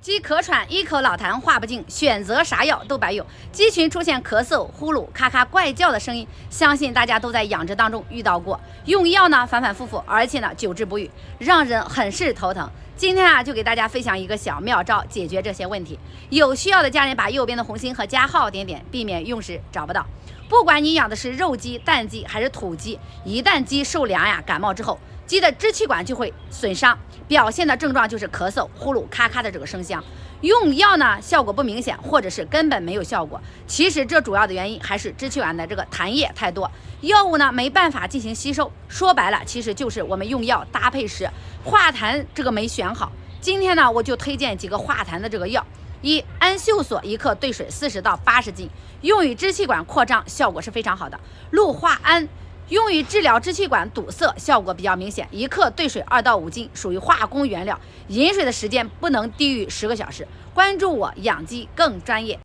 鸡咳喘，一口老痰话不尽，选择啥药都白用。鸡群出现咳嗽、呼噜、咔咔怪叫的声音，相信大家都在养殖当中遇到过。用药呢反反复复，而且呢久治不愈，让人很是头疼。今天就给大家分享一个小妙招，解决这些问题。有需要的家人把右边的红心和加号点点，避免用时找不到。不管你养的是肉鸡、蛋鸡还是土鸡，一旦鸡受凉感冒之后，鸡的支气管就会损伤，表现的症状就是咳嗽、呼噜、咔咔的这个声响。用药呢效果不明显，或者是根本没有效果。其实这主要的原因还是支气管的这个痰液太多，药物呢没办法进行吸收。说白了，其实就是我们用药搭配时化痰这个没选好。今天呢我就推荐几个化痰的这个药。一、安秀索1克兑水40到80斤，用于支气管扩张，效果是非常好的。氯化铵用于治疗支气管堵塞，效果比较明显，1克兑水2到5斤，属于化工原料，饮水的时间不能低于10个小时。关注我，养鸡更专业。